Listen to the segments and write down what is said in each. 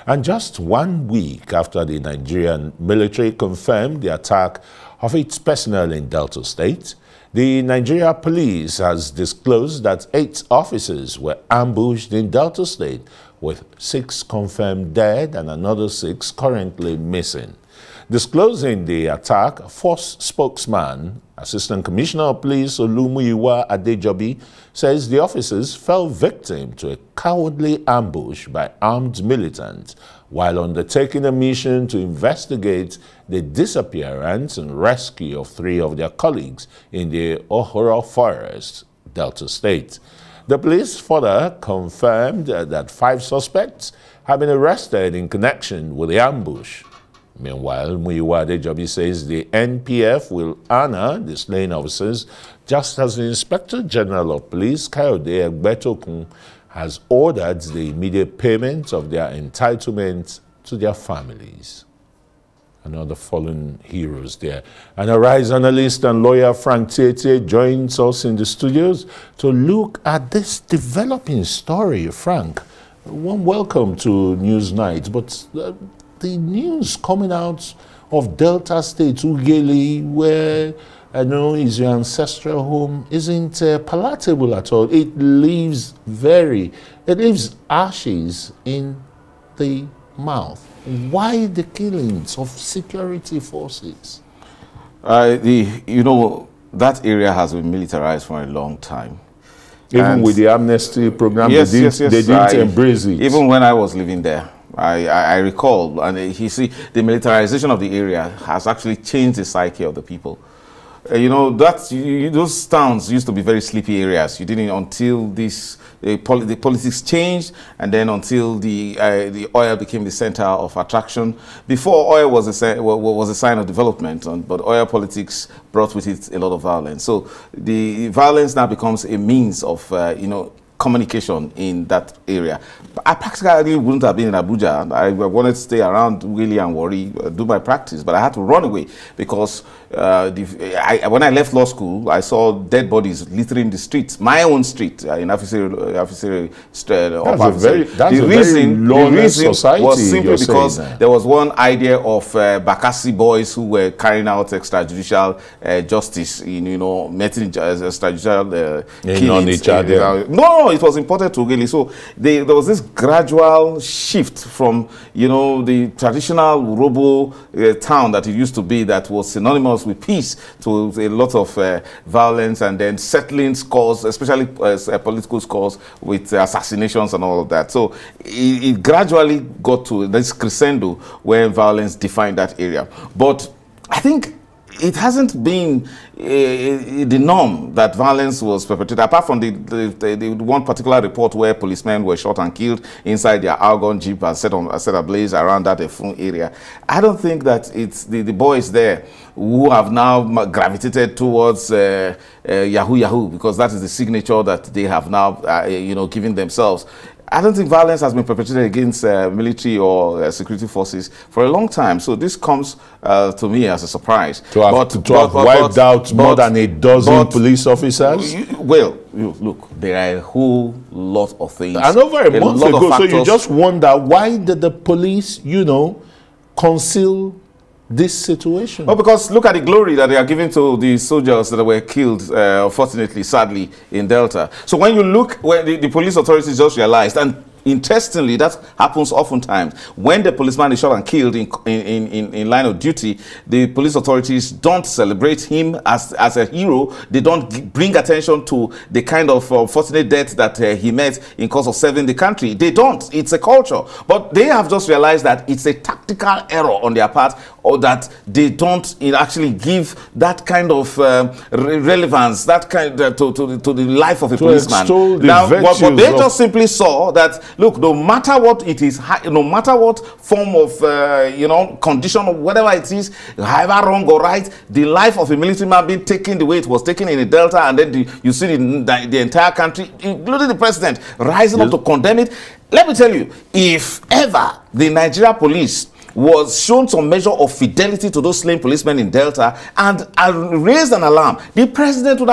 And just 1 week after the Nigerian military confirmed the attack of its personnel in Delta State, the Nigeria police has disclosed that 8 officers were ambushed in Delta State, with 6 confirmed dead and another 6 currently missing. Disclosing the attack, Force spokesman, Assistant Commissioner of Police Olumuyiwa Adejobi, says the officers fell victim to a cowardly ambush by armed militants while undertaking a mission to investigate the disappearance and rescue of 3 of their colleagues in the Ohoro Forest, Delta State. The police further confirmed that 5 suspects have been arrested in connection with the ambush. Meanwhile, Muyiwa Adejobi says the NPF will honor the slain officers, just as the Inspector General of Police, Kayode Egbetokun, has ordered the immediate payment of their entitlements to their families. Another fallen heroes there. And Arise analyst and lawyer Frank Tietie joins us in the studios to look at this developing story. Frank, warm welcome to Newsnight. But the news coming out of Delta State, Ughelli, where I know is your ancestral home, isn't palatable at all. It leaves ashes in the mouth. Why the killings of security forces? You know, that area has been militarized for a long time. Even with the amnesty program, yes, they didn't embrace it. Even when I was living there, I recall, and you see, the militarization of the area has actually changed the psyche of the people. You know, those towns used to be very sleepy areas. You didn't until the politics changed, and then until the oil became the center of attraction. Before, oil was a sign of development, but oil politics brought with it a lot of violence. So the violence now becomes a means of you know, communication in that area. I practically wouldn't have been in Abuja. I wanted to stay around Willie and Warri, do my practice, but I had to run away because when I left law school, I saw dead bodies littering the streets, my own street in Afisiri. The reason was simply because there was one idea of Bakassi boys who were carrying out extrajudicial justice in, you know, meeting extrajudicial killings. No, it was important to really. So there was this gradual shift from, you know, the traditional Urobo town that it used to be, that was synonymous with peace, to a lot of violence, and then settling scores, especially political scores with assassinations and all of that. So it gradually got to this crescendo where violence defined that area. But I think it hasn't been the norm that violence was perpetrated, apart from the one particular report where policemen were shot and killed inside their Argon Jeep and set ablaze around that Efun area. I don't think that it's the boys there who have now gravitated towards Yahoo, because that is the signature that they have now you know, given themselves. I don't think violence has been perpetrated against military or security forces for a long time. So this comes to me as a surprise. To have wiped out more than a dozen police officers? Well, look, there are a whole lot of things. And over a month ago, so you just wonder, why did the police, you know, conceal this situation? Well, because look at the glory that they are giving to the soldiers that were killed, unfortunately, sadly, in Delta. So when you look, where the police authorities just realized, and interestingly, that happens oftentimes, when the policeman is shot and killed in line of duty, the police authorities don't celebrate him as a hero. They don't bring attention to the kind of unfortunate death that he met in course of serving the country. They don't. It's a culture. But they have just realized that it's a tactical error on their part, or that they don't actually give that kind of relevance, that kind to the life of a policeman. Now, but they just simply saw that, look, no matter what it is, no matter what form of, you know, condition or whatever it is, however wrong or right, the life of a military man being taken the way it was taken in the Delta, and then you see the entire country, including the president, rising up to condemn it. Let me tell you, if ever the Nigeria police was shown some measure of fidelity to those slain policemen in Delta and raised an alarm, the president would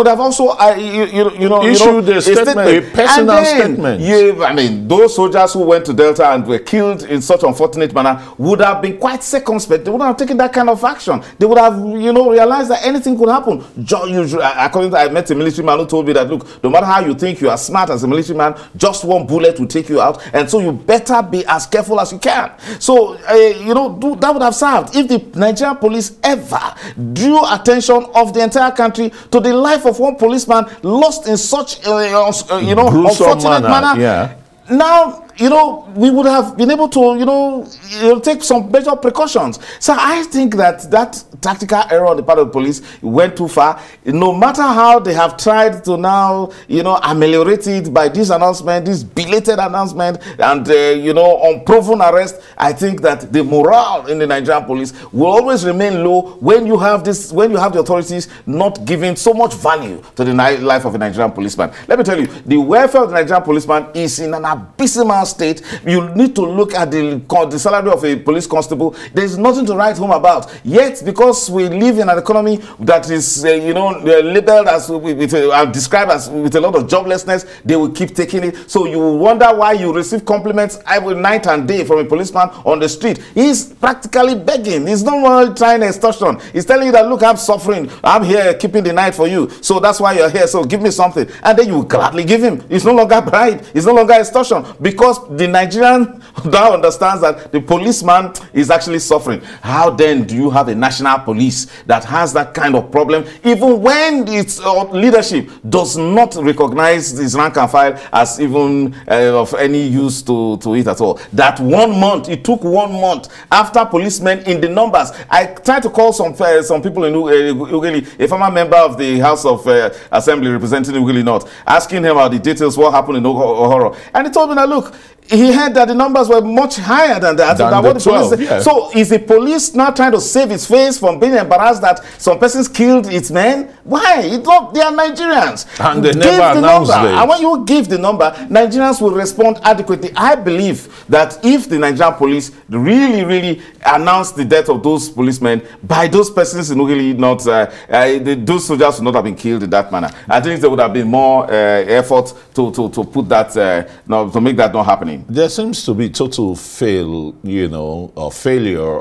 have also issued a statement, a personal statement. I mean, those soldiers who went to Delta and were killed in such unfortunate manner would have been quite circumspect. They wouldn't have taken that kind of action. They would have, realized that anything could happen. According to, I met a military man who told me that, look, no matter how you think you are smart as a military man, just one bullet will take you out, and so you better be as careful as you can. So, that would have served if the Nigerian police ever drew attention of the entire country to the life of one policeman lost in such, unfortunate manner. Yeah. Now, we would have been able to, take some better precautions. So I think that tactical error on the part of the police went too far. No matter how they have tried to now, ameliorate it by this announcement, this belated announcement, and, unproven arrest, I think that the morale in the Nigerian police will always remain low when you have the authorities not giving so much value to the life of a Nigerian policeman. Let me tell you, the welfare of the Nigerian policeman is in an abysmal state. You need to look at the salary of a police constable. There's nothing to write home about. Yet, because we live in an economy that is, labeled as described as with a lot of joblessness, they will keep taking it. So you wonder why you receive compliments every night and day from a policeman on the street. He's practically begging. He's not really trying extortion. He's telling you that, look, I'm suffering. I'm here keeping the night for you. So that's why you're here. So give me something. And then you gladly give him. It's no longer bribe. It's no longer extortion. Because the Nigerian now understands that the policeman is actually suffering. How then do you have a national police that has that kind of problem, even when its leadership does not recognize this rank and file as even of any use to it at all? That 1 month, it took 1 month after policemen in the numbers. I tried to call some people in Ughelli, a former member of the House of Assembly representing Ughelli North, asking him about the details, what happened in Ohoro. And he told me that, look, he heard that the numbers were much higher than that. Than what the 12, police yeah. So is the police now trying to save its face from being embarrassed that some persons killed its men? Why? They are Nigerians. And they never announced it. And when you give the number, Nigerians will respond adequately. I believe that if the Nigerian police really announced the death of those policemen by those persons in Ughelli, those soldiers would not have been killed in that manner. I think there would have been more effort to put that, to make that not happening. There seems to be total failure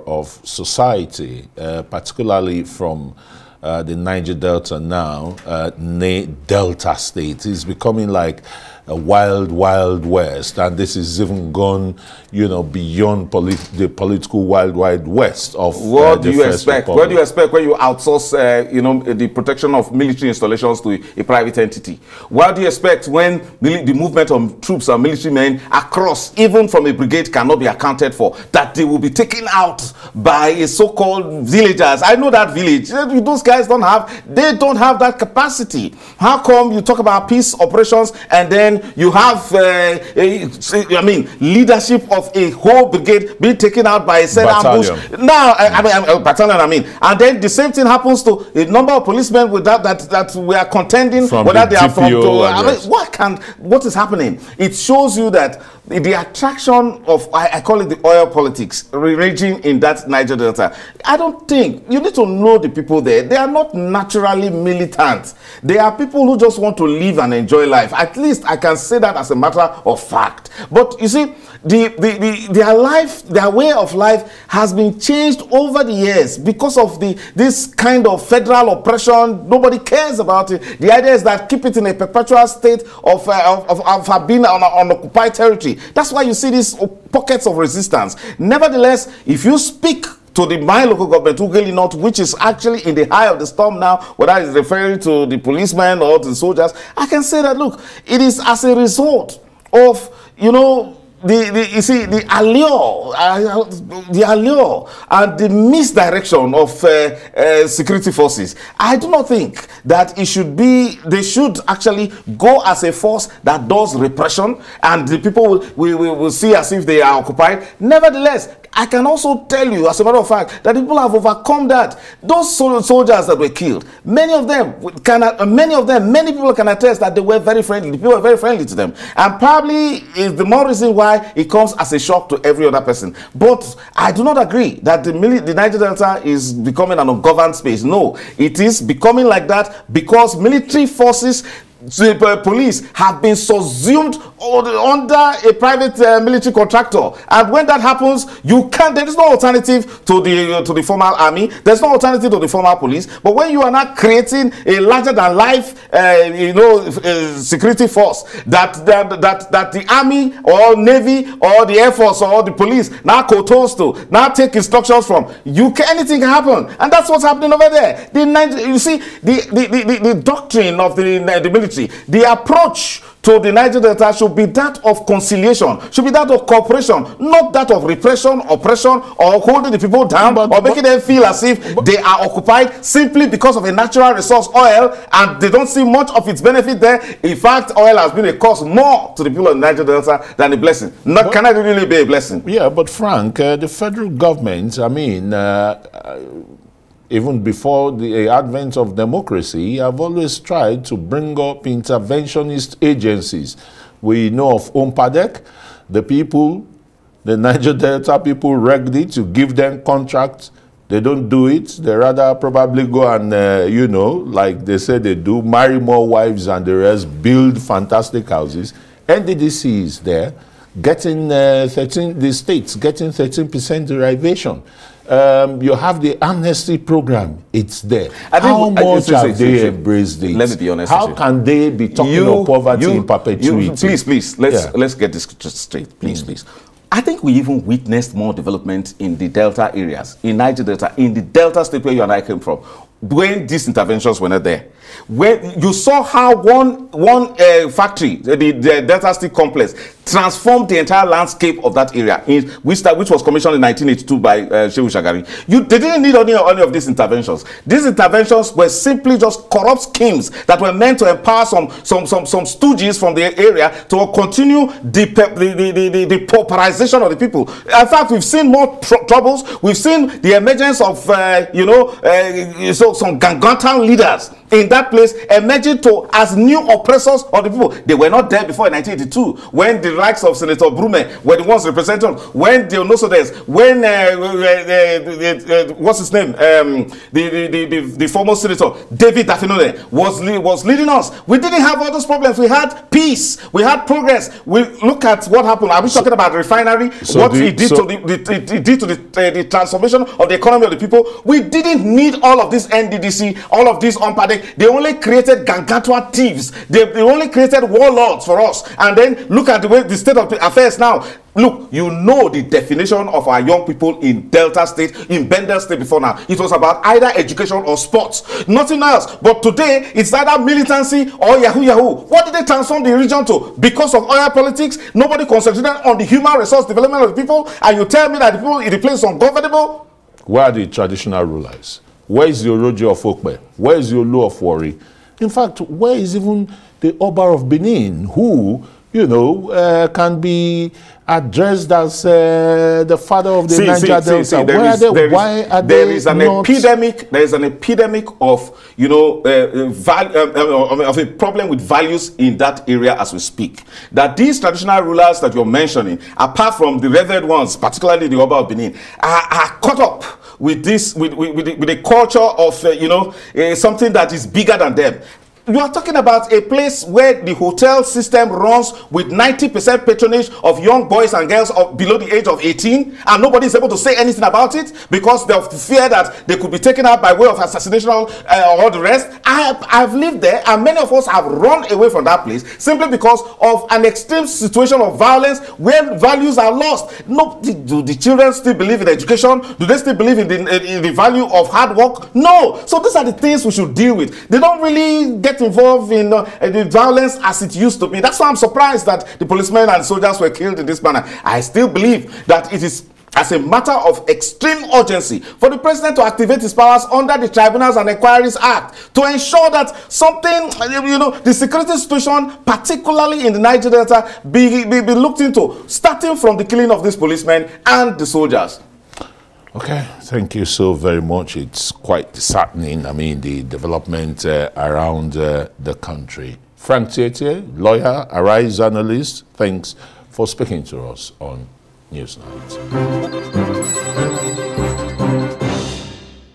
of society, particularly from the Niger Delta now, Delta State. Is becoming like a wild west, and this is even gone, beyond the political wild west of what do you expect? What do you expect when you outsource, the protection of military installations to a private entity? What do you expect when the movement of troops and military men across, even from a brigade, cannot be accounted for? That they will be taken out by a so-called villagers. I know that village. Those guys don't have that capacity. How come you talk about peace operations and then you have, leadership of a whole brigade being taken out by a said ambush? Now, battalion, and then the same thing happens to a number of policemen with that we are contending from whether they are from. What is happening? It shows you that the attraction of, I call it the oil politics, raging in that Niger Delta. I don't think, you need to know the people there. They are not naturally militant. They are people who just want to live and enjoy life. At least I can say that as a matter of fact. But you see, their way of life has been changed over the years because of this kind of federal oppression. Nobody cares about it. The idea is that keep it in a perpetual state of being on occupied territory. That's why you see these pockets of resistance. Nevertheless, if you speak to my local government, Ughelli North, which is actually in the eye of the storm now, whether it's referring to the policemen or to the soldiers, I can say that, look, it is as a result of, the allure and the misdirection of security forces. I do not think that they should actually go as a force that does repression and the people will see as if they are occupied. Nevertheless, I can also tell you, as a matter of fact, that people have overcome that. Those soldiers that were killed, many people can attest that they were very friendly. The people were very friendly to them. And probably is the more reason why it comes as a shock to every other person. But I do not agree that the Niger Delta is becoming an ungoverned space. No, it is becoming like that because military forces, the police have been subsumed under a private military contractor, and when that happens, there is no alternative to the formal army. There's no alternative to the formal police. But when you are not creating a larger than life security force that the army or navy or the air force or the police now controls to, now take instructions from, anything can happen. And that's what's happening over there. You see, the doctrine of the military, the approach to the Niger Delta should be that of conciliation, should be that of cooperation, not that of repression, oppression, or holding the people down, or making them feel as if they are occupied simply because of a natural resource, oil, and they don't see much of its benefit there. In fact, oil has been a cost more to the people of the Niger Delta than a blessing. Can it really be a blessing? Yeah, but Frank, the federal government, I mean, even before the advent of democracy, have always tried to bring up interventionist agencies. We know of OMPADEC, the Niger Delta people rigged it to give them contracts. They don't do it. They rather probably go and, like they say they do, marry more wives and the rest, build fantastic houses. NDDC is there, getting the states getting 13% derivation. You have the amnesty program, it's there. How much have they embraced it? Let me be honest. How can they be talking of poverty in perpetuity? Please, let's get this straight. Please. I think we even witnessed more development in the Delta areas, in Niger Delta, in the Delta state where you and I came from, when these interventions were not there. When you saw how one factory, the Delta Steel Complex, transformed the entire landscape of that area, which was commissioned in 1982 by Shehu Shagari. They didn't need any of these interventions. These interventions were simply just corrupt schemes that were meant to empower some stooges from the area to continue the pauperization of the people. In fact, we've seen more troubles. We've seen the emergence of some Gangantown leaders in that place emerging as new oppressors of the people. They were not there before in 1982 when the likes of Senator Brume were the ones representing, when the Onosodes, when what's his name, the former senator David Dafinone was leading us. We didn't have all those problems. We had peace, we had progress. We look at what happened. Are we talking about the refinery? What it did to the transformation of the economy of the people? We didn't need all of this NDDC, all of this OMPADEC. They only created Gangatwa thieves. They only created warlords for us. And then look at the state of affairs now. Look, you know the definition of our young people in Delta State, in Bendel State before now. It was about either education or sports. Nothing else. But today, it's either militancy or yahoo. What did they transform the region to? Because of oil politics, nobody concentrated on the human resource development of the people, and you tell me that the people in the place is ungovernable? Where are the traditional rulers? Where is the Oroji of Okpe? Where is the Olu of Wari? In fact, where is even the Oba of Benin, who, can be addressed as the father of the Niger Delta? There is an epidemic of, of a problem with values in that area as we speak. That these traditional rulers that you're mentioning, apart from the revered ones, particularly the Oba of Benin, are caught up with this, with a culture of, something that is bigger than them. You are talking about a place where the hotel system runs with 90% patronage of young boys and girls below the age of 18, and nobody is able to say anything about it because they fear that they could be taken out by way of assassination or all the rest. I've lived there, and many of us have run away from that place simply because of an extreme situation of violence where values are lost. No, do the children still believe in education? Do they still believe in the value of hard work? No. So these are the things we should deal with. They don't really get involved in the violence as it used to be. That's why I'm surprised that the policemen and soldiers were killed in this manner. I still believe that it is as a matter of extreme urgency for the president to activate his powers under the Tribunals and Inquiries Act to ensure that something, the security situation, particularly in the Niger Delta, be looked into, starting from the killing of these policemen and the soldiers. Okay, thank you so very much. It's quite disheartening. I mean, the development around the country. Frank Tietie, lawyer, Arise analyst, thanks for speaking to us on Newsnight.